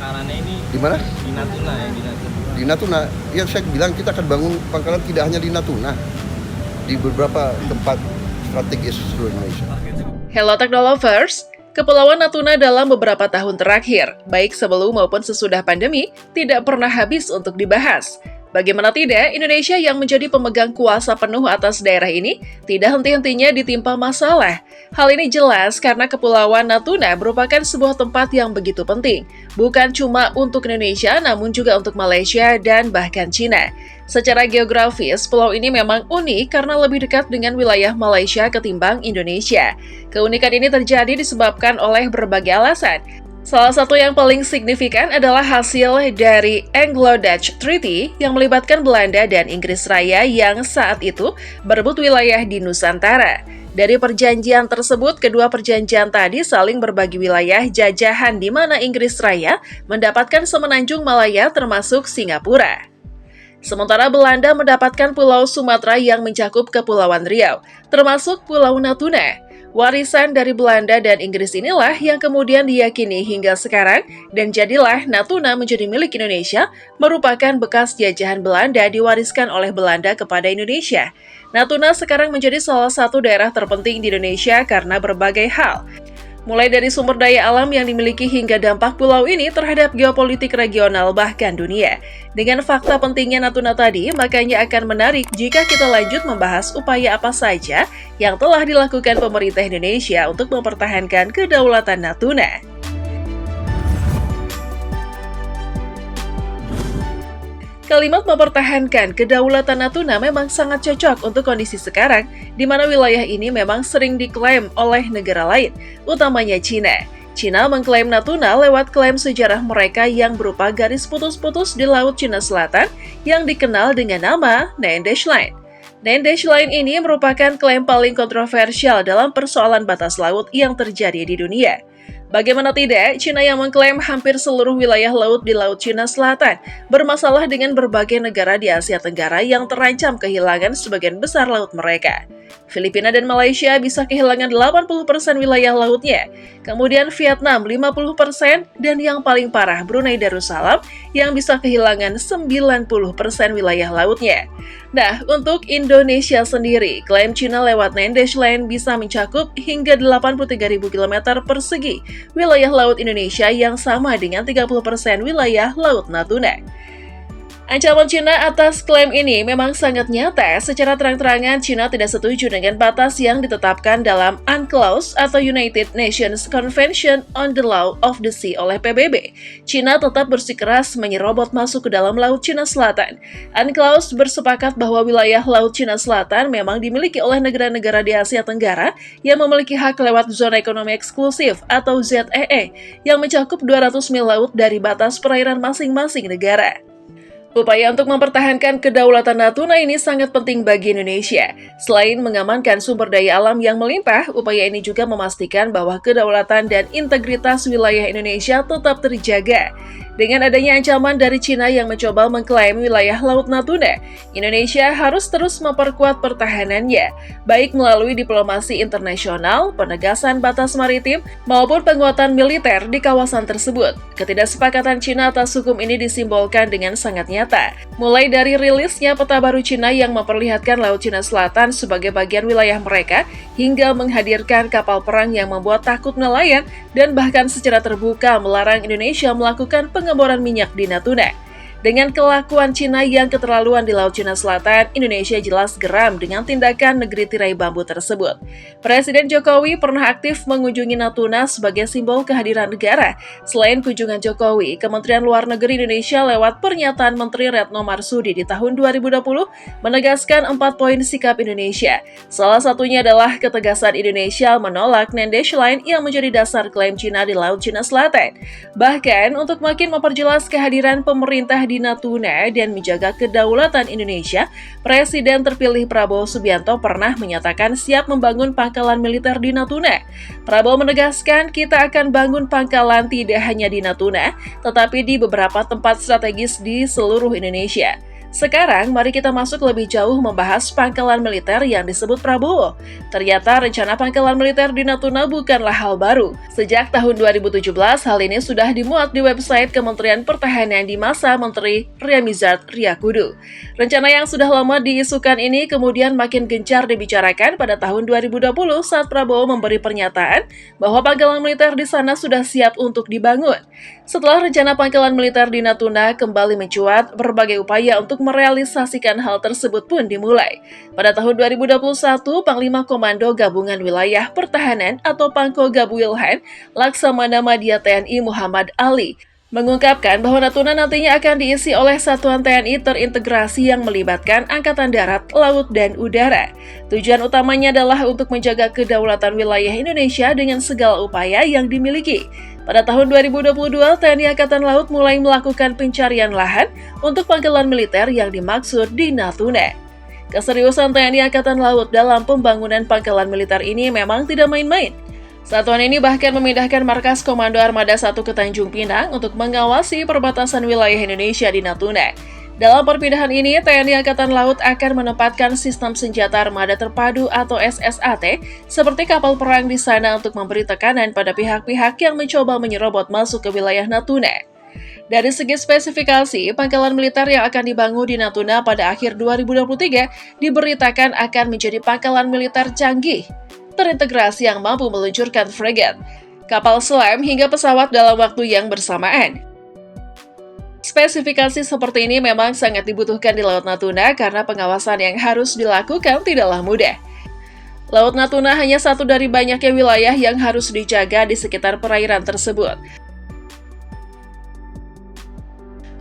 pangkalannya ini Di mana? di Natuna ya, di Natuna. Di Natuna. Ya saya bilang kita akan bangun pangkalan tidak hanya di Natuna, di beberapa tempat strategis seluruh Indonesia. Hello Technolovers, Kepulauan Natuna dalam beberapa tahun terakhir, baik sebelum maupun sesudah pandemi, tidak pernah habis untuk dibahas. Bagaimana tidak, Indonesia yang menjadi pemegang kuasa penuh atas daerah ini tidak henti-hentinya ditimpa masalah. Hal ini jelas karena Kepulauan Natuna merupakan sebuah tempat yang begitu penting, bukan cuma untuk Indonesia, namun juga untuk Malaysia dan bahkan Cina. Secara geografis, pulau ini memang unik karena lebih dekat dengan wilayah Malaysia ketimbang Indonesia. Keunikan ini terjadi disebabkan oleh berbagai alasan. Salah satu yang paling signifikan adalah hasil dari Anglo-Dutch Treaty yang melibatkan Belanda dan Inggris Raya yang saat itu berebut wilayah di Nusantara. Dari perjanjian tersebut, kedua perjanjian tadi saling berbagi wilayah jajahan di mana Inggris Raya mendapatkan semenanjung Malaya termasuk Singapura. Sementara Belanda mendapatkan Pulau Sumatera yang mencakup Kepulauan Riau, termasuk Pulau Natuna. Warisan dari Belanda dan Inggris inilah yang kemudian diyakini hingga sekarang dan jadilah Natuna menjadi milik Indonesia, merupakan bekas jajahan Belanda diwariskan oleh Belanda kepada Indonesia. Natuna sekarang menjadi salah satu daerah terpenting di Indonesia karena berbagai hal. Mulai dari sumber daya alam yang dimiliki hingga dampak pulau ini terhadap geopolitik regional bahkan dunia. Dengan fakta pentingnya Natuna tadi, makanya akan menarik jika kita lanjut membahas upaya apa saja yang telah dilakukan pemerintah Indonesia untuk mempertahankan kedaulatan Natuna. Kalimat mempertahankan kedaulatan Natuna memang sangat cocok untuk kondisi sekarang, di mana wilayah ini memang sering diklaim oleh negara lain, utamanya Cina. Cina mengklaim Natuna lewat klaim sejarah mereka yang berupa garis putus-putus di Laut Cina Selatan yang dikenal dengan nama Nandesh Line. Nandesh Line ini merupakan klaim paling kontroversial dalam persoalan batas laut yang terjadi di dunia. Bagaimana tidak, Cina yang mengklaim hampir seluruh wilayah laut di Laut Cina Selatan bermasalah dengan berbagai negara di Asia Tenggara yang terancam kehilangan sebagian besar laut mereka. Filipina dan Malaysia bisa kehilangan 80% wilayah lautnya, kemudian Vietnam 50%, dan yang paling parah Brunei Darussalam yang bisa kehilangan 90% wilayah lautnya. Nah, untuk Indonesia sendiri, klaim Cina lewat Nandesh Line bisa mencakup hingga 83.000 km persegi wilayah laut Indonesia yang sama dengan 30% wilayah Laut Natuna. Ancaman Cina atas klaim ini memang sangat nyata. Secara terang-terangan, Cina tidak setuju dengan batas yang ditetapkan dalam UNCLOS atau United Nations Convention on the Law of the Sea oleh PBB. Cina tetap bersikeras menyerobot masuk ke dalam Laut Cina Selatan. UNCLOS bersepakat bahwa wilayah Laut Cina Selatan memang dimiliki oleh negara-negara di Asia Tenggara yang memiliki hak lewat zona ekonomi eksklusif atau ZEE yang mencakup 200 mil laut dari batas perairan masing-masing negara. Upaya untuk mempertahankan kedaulatan Natuna ini sangat penting bagi Indonesia. Selain mengamankan sumber daya alam yang melimpah, upaya ini juga memastikan bahwa kedaulatan dan integritas wilayah Indonesia tetap terjaga. Dengan adanya ancaman dari Cina yang mencoba mengklaim wilayah Laut Natuna, Indonesia harus terus memperkuat pertahanannya, baik melalui diplomasi internasional, penegasan batas maritim, maupun penguatan militer di kawasan tersebut. Ketidaksepakatan Cina atas hukum ini disimbolkan dengan sangat nyata, mulai dari rilisnya peta baru Cina yang memperlihatkan Laut Cina Selatan sebagai bagian wilayah mereka, hingga menghadirkan kapal perang yang membuat takut nelayan dan bahkan secara terbuka melarang Indonesia melakukan pengeboran minyak di Natuna. Dengan kelakuan Cina yang keterlaluan di Laut Cina Selatan, Indonesia jelas geram dengan tindakan negeri tirai bambu tersebut. Presiden Jokowi pernah aktif mengunjungi Natuna sebagai simbol kehadiran negara. Selain kunjungan Jokowi, Kementerian Luar Negeri Indonesia lewat pernyataan Menteri Retno Marsudi di tahun 2020 menegaskan 4 poin sikap Indonesia. Salah satunya adalah ketegasan Indonesia menolak Nandesh Line yang menjadi dasar klaim Cina di Laut Cina Selatan. Bahkan, untuk makin memperjelas kehadiran pemerintah di Natuna dan menjaga kedaulatan Indonesia, Presiden terpilih Prabowo Subianto pernah menyatakan siap membangun pangkalan militer di Natuna. Prabowo menegaskan, kita akan bangun pangkalan tidak hanya di Natuna, tetapi di beberapa tempat strategis di seluruh Indonesia. Sekarang, mari kita masuk lebih jauh membahas pangkalan militer yang disebut Prabowo. Ternyata rencana pangkalan militer di Natuna bukanlah hal baru. Sejak tahun 2017, hal ini sudah dimuat di website Kementerian Pertahanan di masa Menteri Ryamizard Riyakudu. Rencana yang sudah lama diisukan ini kemudian makin gencar dibicarakan pada tahun 2020 saat Prabowo memberi pernyataan bahwa pangkalan militer di sana sudah siap untuk dibangun. Setelah rencana pangkalan militer di Natuna kembali mencuat, berbagai upaya untuk merealisasikan hal tersebut pun dimulai. Pada tahun 2021, Panglima Komando Gabungan Wilayah Pertahanan atau Pangko Gabwilhan, Laksamana Madya TNI Muhammad Ali, mengungkapkan bahwa Natuna nantinya akan diisi oleh satuan TNI terintegrasi yang melibatkan Angkatan Darat, Laut, dan Udara. Tujuan utamanya adalah untuk menjaga kedaulatan wilayah Indonesia dengan segala upaya yang dimiliki. Pada tahun 2022, TNI Angkatan Laut mulai melakukan pencarian lahan untuk pangkalan militer yang dimaksud di Natuna. Keseriusan TNI Angkatan Laut dalam pembangunan pangkalan militer ini memang tidak main-main. Satuan ini bahkan memindahkan markas Komando Armada 1 ke Tanjung Pinang untuk mengawasi perbatasan wilayah Indonesia di Natuna. Dalam perpindahan ini, TNI Angkatan Laut akan menempatkan sistem senjata armada terpadu atau SSAT seperti kapal perang di sana untuk memberi tekanan pada pihak-pihak yang mencoba menyerobot masuk ke wilayah Natuna. Dari segi spesifikasi, pangkalan militer yang akan dibangun di Natuna pada akhir 2023 diberitakan akan menjadi pangkalan militer canggih, terintegrasi yang mampu meluncurkan fregat, kapal selam hingga pesawat dalam waktu yang bersamaan. Spesifikasi seperti ini memang sangat dibutuhkan di Laut Natuna karena pengawasan yang harus dilakukan tidaklah mudah. Laut Natuna hanya satu dari banyaknya wilayah yang harus dijaga di sekitar perairan tersebut.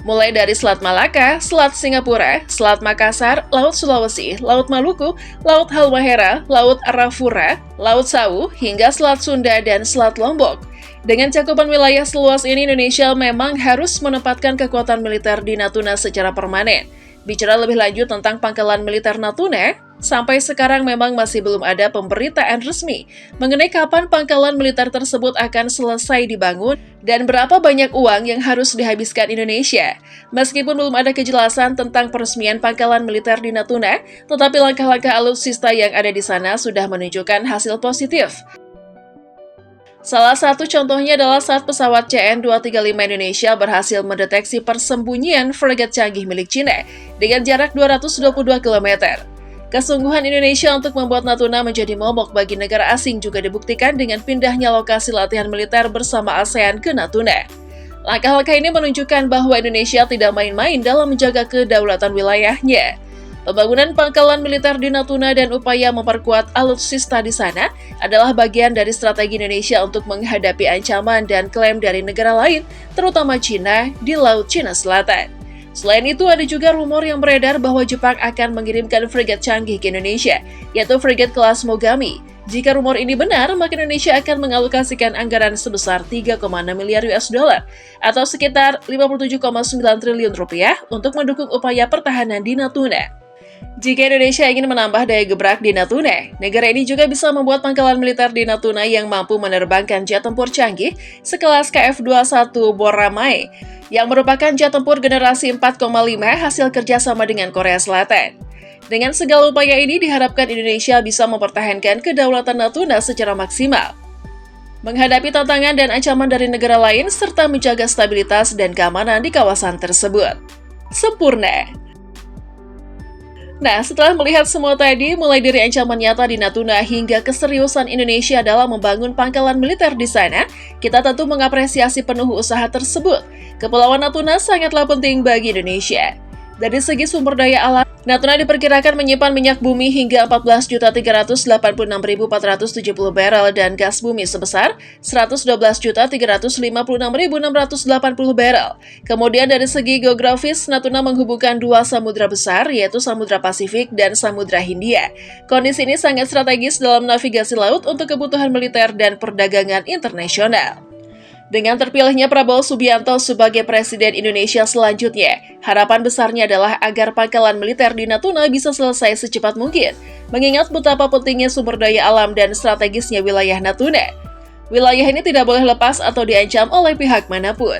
Mulai dari Selat Malaka, Selat Singapura, Selat Makassar, Laut Sulawesi, Laut Maluku, Laut Halmahera, Laut Arafura, Laut Sawu, hingga Selat Sunda dan Selat Lombok. Dengan cakupan wilayah seluas ini, Indonesia memang harus menempatkan kekuatan militer di Natuna secara permanen. Bicara lebih lanjut tentang pangkalan militer Natuna, sampai sekarang memang masih belum ada pemberitaan resmi mengenai kapan pangkalan militer tersebut akan selesai dibangun dan berapa banyak uang yang harus dihabiskan Indonesia. Meskipun belum ada kejelasan tentang peresmian pangkalan militer di Natuna, tetapi langkah-langkah alutsista yang ada di sana sudah menunjukkan hasil positif. Salah satu contohnya adalah saat pesawat CN-235 Indonesia berhasil mendeteksi persembunyian fregat canggih milik Cina dengan jarak 222 km. Kesungguhan Indonesia untuk membuat Natuna menjadi momok bagi negara asing juga dibuktikan dengan pindahnya lokasi latihan militer bersama ASEAN ke Natuna. Langkah-langkah ini menunjukkan bahwa Indonesia tidak main-main dalam menjaga kedaulatan wilayahnya. Pembangunan pangkalan militer di Natuna dan upaya memperkuat alutsista di sana adalah bagian dari strategi Indonesia untuk menghadapi ancaman dan klaim dari negara lain, terutama Cina, di Laut Cina Selatan. Selain itu, ada juga rumor yang beredar bahwa Jepang akan mengirimkan fregat canggih ke Indonesia, yaitu fregat kelas Mogami. Jika rumor ini benar, maka Indonesia akan mengalokasikan anggaran sebesar 3,6 miliar US dollar atau sekitar 57,9 triliun rupiah untuk mendukung upaya pertahanan di Natuna. Jika Indonesia ingin menambah daya gebrak di Natuna, negara ini juga bisa membuat pangkalan militer di Natuna yang mampu menerbangkan jet tempur canggih sekelas KF-21 Boramae, yang merupakan jet tempur generasi 4,5 hasil kerjasama dengan Korea Selatan. Dengan segala upaya ini diharapkan Indonesia bisa mempertahankan kedaulatan Natuna secara maksimal, menghadapi tantangan dan ancaman dari negara lain, serta menjaga stabilitas dan keamanan di kawasan tersebut. Sempurna! Nah, setelah melihat semua tadi, mulai dari ancaman nyata di Natuna hingga keseriusan Indonesia dalam membangun pangkalan militer di sana, kita tentu mengapresiasi penuh usaha tersebut. Kepulauan Natuna sangatlah penting bagi Indonesia. Dari segi sumber daya alam, Natuna diperkirakan menyimpan minyak bumi hingga 14.386.470 barel dan gas bumi sebesar 112.356.680 barel. Kemudian dari segi geografis, Natuna menghubungkan dua samudra besar, yaitu Samudra Pasifik dan Samudra Hindia. Kondisi ini sangat strategis dalam navigasi laut untuk kebutuhan militer dan perdagangan internasional. Dengan terpilihnya Prabowo Subianto sebagai Presiden Indonesia selanjutnya, harapan besarnya adalah agar pangkalan militer di Natuna bisa selesai secepat mungkin, mengingat betapa pentingnya sumber daya alam dan strategisnya wilayah Natuna. Wilayah ini tidak boleh lepas atau diancam oleh pihak manapun.